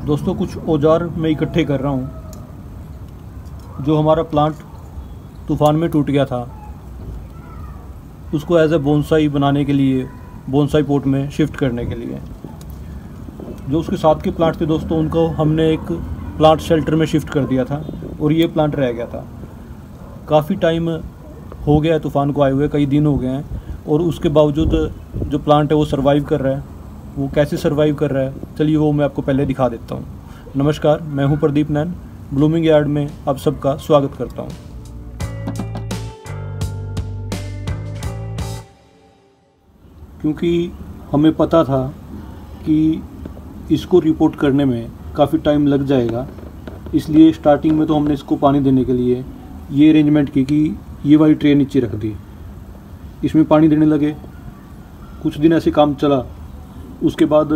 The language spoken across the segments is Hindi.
दोस्तों कुछ औजार मैं इकट्ठे कर रहा हूँ। जो हमारा प्लांट तूफ़ान में टूट गया था उसको एज ए बोनसाई बनाने के लिए, बोनसाई पॉट में शिफ्ट करने के लिए, जो उसके साथ के प्लांट थे दोस्तों उनको हमने एक प्लांट शेल्टर में शिफ्ट कर दिया था और ये प्लांट रह गया था। काफ़ी टाइम हो गया है तूफ़ान को आए हुए, कई दिन हो गए हैं, और उसके बावजूद जो प्लांट है वो सर्वाइव कर रहा है। वो कैसे सर्वाइव कर रहा है चलिए वो मैं आपको पहले दिखा देता हूँ। नमस्कार, मैं हूँ प्रदीप नैन। ब्लूमिंग यार्ड में आप सबका स्वागत करता हूँ। क्योंकि हमें पता था कि इसको रिपोर्ट करने में काफ़ी टाइम लग जाएगा, इसलिए स्टार्टिंग में तो हमने इसको पानी देने के लिए ये अरेंजमेंट की कि ये वाली ट्रे नीचे रख दी, इसमें पानी देने लगे। कुछ दिन ऐसे काम चला, उसके बाद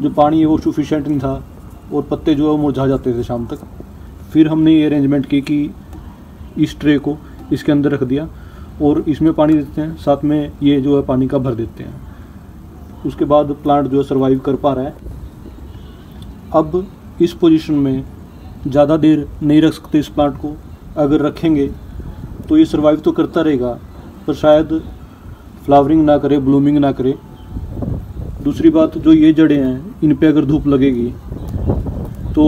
जो पानी है वो सफिशेंट नहीं था और पत्ते जो है मुरझा जाते थे शाम तक। फिर हमने ये अरेंजमेंट की कि इस ट्रे को इसके अंदर रख दिया और इसमें पानी देते हैं, साथ में ये जो है पानी का भर देते हैं। उसके बाद प्लांट जो है सर्वाइव कर पा रहा है। अब इस पोजीशन में ज़्यादा देर नहीं रख सकते इस प्लांट को। अगर रखेंगे तो ये सर्वाइव तो करता रहेगा पर शायद फ्लावरिंग ना करे, ब्लूमिंग ना करे। दूसरी बात, जो ये जड़ें हैं इन पे अगर धूप लगेगी तो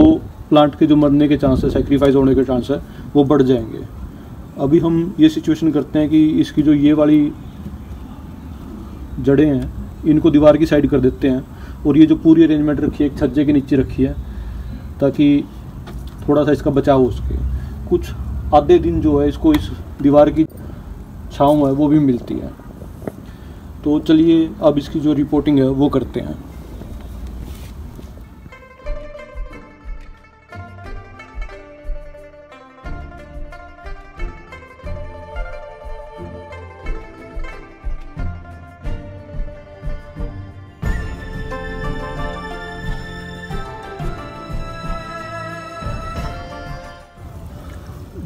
प्लांट के जो मरने के चांस है, सेक्रीफाइस होने के चांस है, वो बढ़ जाएंगे। अभी हम ये सिचुएशन करते हैं कि इसकी जो ये वाली जड़ें हैं इनको दीवार की साइड कर देते हैं और ये जो पूरी अरेंजमेंट रखी है एक छज्जे के नीचे रखी है ताकि थोड़ा सा इसका बचाव हो सके। कुछ आधे दिन जो है इसको इस दीवार की छाँव है वो भी मिलती है। तो चलिए अब इसकी जो रिपोर्टिंग है वो करते हैं।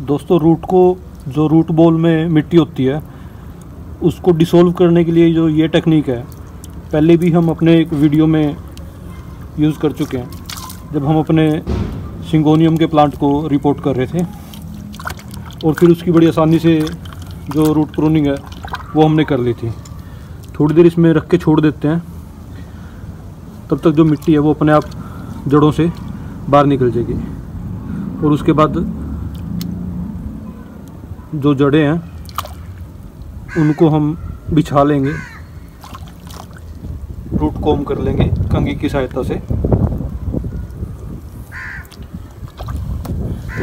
दोस्तों जो रूट बॉल में मिट्टी होती है उसको डिसॉल्व करने के लिए जो ये टेक्निक है, पहले भी हम अपने एक वीडियो में यूज़ कर चुके हैं जब हम अपने सिंगोनियम के प्लांट को रिपोर्ट कर रहे थे। और फिर उसकी बड़ी आसानी से जो रूट प्रूनिंग है वो हमने कर ली थी। थोड़ी देर इसमें रख के छोड़ देते हैं, तब तक जो मिट्टी है वो अपने आप जड़ों से बाहर निकल जाएगी। और उसके बाद जो जड़ें हैं उनको हम बिछा लेंगे, रूट कॉम कर लेंगे कंघी की सहायता से।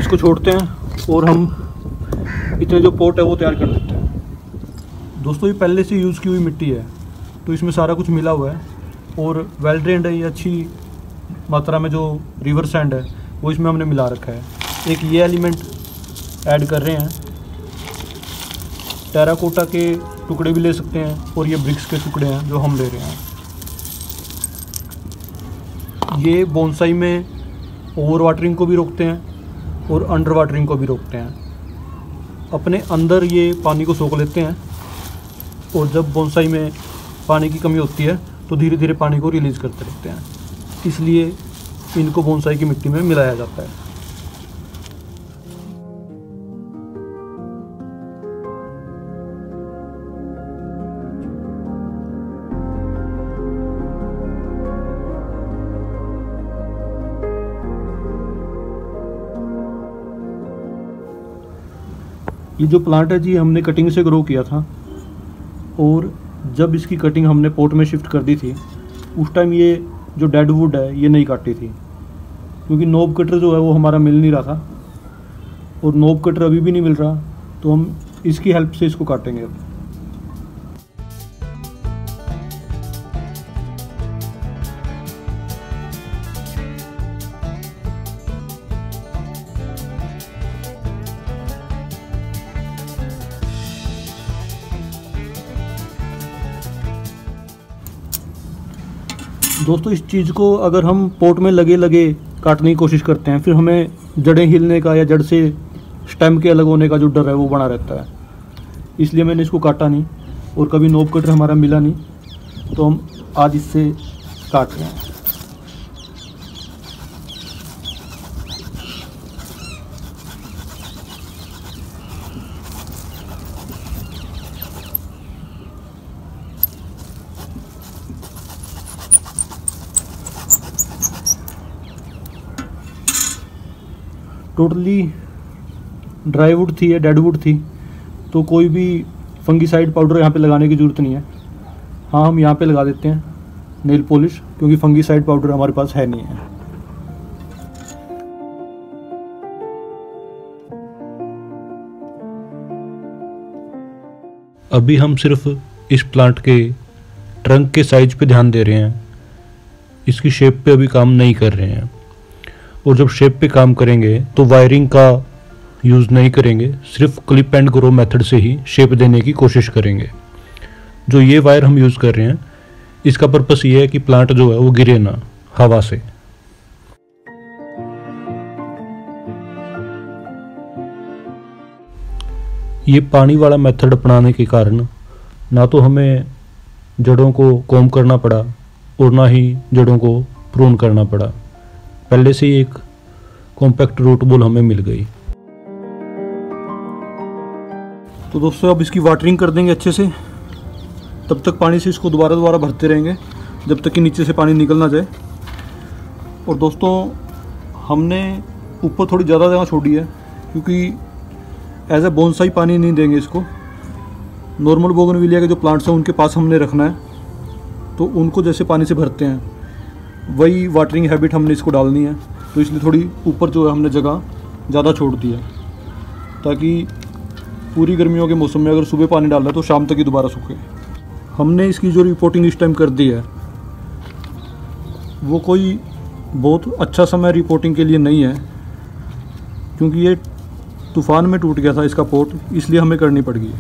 इसको छोड़ते हैं और हम इतने जो पोट है वो तैयार कर लेते हैं। दोस्तों ये पहले से यूज़ की हुई मिट्टी है तो इसमें सारा कुछ मिला हुआ है और वेल ड्रेन्ड है। ये अच्छी मात्रा में जो रिवर सैंड है वो इसमें हमने मिला रखा है। एक ये एलिमेंट ऐड कर रहे हैं, टेराकोटा के टुकड़े भी ले सकते हैं और ये ब्रिक्स के टुकड़े हैं जो हम ले रहे हैं। ये बोनसाई में ओवर वाटरिंग को भी रोकते हैं और अंडर वाटरिंग को भी रोकते हैं। अपने अंदर ये पानी को सोख लेते हैं और जब बोनसाई में पानी की कमी होती है तो धीरे धीरे पानी को रिलीज़ करते रहते हैं, इसलिए इनको बोनसाई की मिट्टी में मिलाया जाता है। ये जो प्लांट है जी हमने कटिंग से ग्रो किया था और जब इसकी कटिंग हमने पॉट में शिफ्ट कर दी थी उस टाइम ये जो डेड वुड है ये नहीं काटी थी, क्योंकि नोब कटर जो है वो हमारा मिल नहीं रहा था और नोब कटर अभी भी नहीं मिल रहा, तो हम इसकी हेल्प से इसको काटेंगे अब। दोस्तों इस चीज़ को अगर हम पोट में लगे लगे काटने की कोशिश करते हैं फिर हमें जड़ें हिलने का या जड़ से स्टेम के अलग होने का जो डर है वो बना रहता है, इसलिए मैंने इसको काटा नहीं और कभी नोब कटर हमारा मिला नहीं, तो हम आज इससे काट रहे हैं। टोटली ड्राई वुड थी या डेड वुड थी, तो कोई भी फंगीसाइड पाउडर यहाँ पे लगाने की ज़रूरत नहीं है। हाँ, हम यहाँ पे लगा देते हैं नेल पॉलिश, क्योंकि फंगीसाइड पाउडर हमारे पास है नहीं है। अभी हम सिर्फ इस प्लांट के ट्रंक के साइज पे ध्यान दे रहे हैं, इसकी शेप पे अभी काम नहीं कर रहे हैं। और जब शेप पे काम करेंगे तो वायरिंग का यूज़ नहीं करेंगे, सिर्फ क्लिप एंड ग्रो मेथड से ही शेप देने की कोशिश करेंगे। जो ये वायर हम यूज़ कर रहे हैं, इसका पर्पस ये है कि प्लांट जो है वो गिरे ना हवा से। ये पानी वाला मेथड अपनाने के कारण ना तो हमें जड़ों को कॉम्ब करना पड़ा और ना ही जड़ों को प्रून करना पड़ा, पहले से ही एक कॉम्पैक्ट रूट बॉल हमें मिल गई। तो दोस्तों अब इसकी वाटरिंग कर देंगे अच्छे से, तब तक पानी से इसको दोबारा भरते रहेंगे जब तक कि नीचे से पानी निकल ना जाए। और दोस्तों हमने ऊपर थोड़ी ज़्यादा जगह छोड़ी है, क्योंकि एज ए बोनसाई पानी नहीं देंगे इसको। नॉर्मल बोगनविलिया के जो प्लांट्स हैं उनके पास हमने रखना है, तो उनको जैसे पानी से भरते हैं वही वाटरिंग हैबिट हमने इसको डालनी है। तो इसलिए थोड़ी ऊपर जो है हमने जगह ज़्यादा छोड़ दी है, ताकि पूरी गर्मियों के मौसम में अगर सुबह पानी डाल रहा है तो शाम तक ही दोबारा सूखे। हमने इसकी जो रिपोर्टिंग इस टाइम कर दी है, वो कोई बहुत अच्छा समय रिपोर्टिंग के लिए नहीं है, क्योंकि ये तूफ़ान में टूट गया था इसका पोर्ट, इसलिए हमें करनी पड़ गई।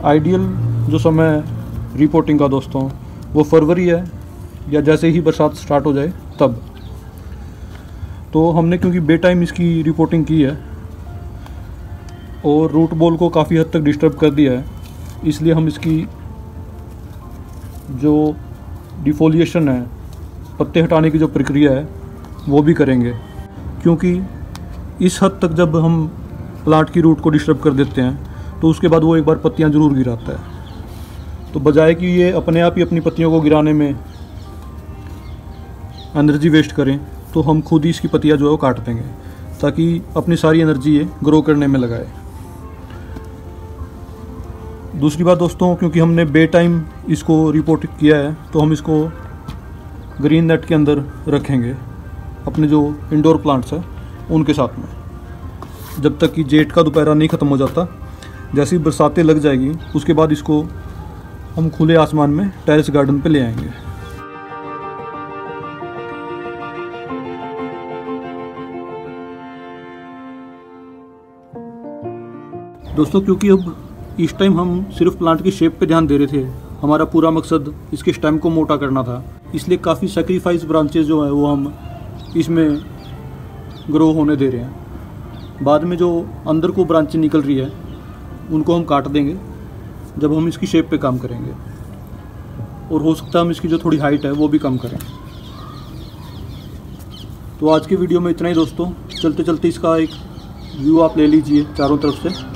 आइडियल जो समय है रिपोर्टिंग का दोस्तों वो फरवरी है, या जैसे ही बरसात स्टार्ट हो जाए तब। तो हमने क्योंकि बे टाइम इसकी रिपोर्टिंग की है और रूट बॉल को काफ़ी हद तक डिस्टर्ब कर दिया है, इसलिए हम इसकी जो डिफोलिएशन है, पत्ते हटाने की जो प्रक्रिया है वो भी करेंगे। क्योंकि इस हद तक जब हम प्लांट की रूट को डिस्टर्ब कर देते हैं तो उसके बाद वो एक बार पत्तियां ज़रूर गिराता है। तो बजाय कि ये अपने आप ही अपनी पत्तियों को गिराने में एनर्जी वेस्ट करें, तो हम खुद ही इसकी पत्तियां जो है वो काट देंगे, ताकि अपनी सारी एनर्जी ये ग्रो करने में लगाए। दूसरी बात दोस्तों, क्योंकि हमने बे टाइम इसको रिपोर्ट किया है, तो हम इसको ग्रीन नेट के अंदर रखेंगे अपने जो इंडोर प्लांट्स हैं उनके साथ में, जब तक कि जेठ का दोपहरा नहीं ख़त्म हो जाता। जैसी बरसातें लग जाएगी उसके बाद इसको हम खुले आसमान में टेरेस गार्डन पे ले आएंगे। दोस्तों क्योंकि अब इस टाइम हम सिर्फ प्लांट की शेप पे ध्यान दे रहे थे, हमारा पूरा मकसद इसके स्टेम को मोटा करना था, इसलिए काफ़ी सेक्रीफाइस ब्रांचेस जो है वो हम इसमें ग्रो होने दे रहे हैं। बाद में जो अंदर को ब्रांचें निकल रही है उनको हम काट देंगे जब हम इसकी शेप पे काम करेंगे, और हो सकता है हम इसकी जो थोड़ी हाइट है वो भी कम करें। तो आज की वीडियो में इतना ही दोस्तों, चलते चलते इसका एक व्यू आप ले लीजिए चारों तरफ से।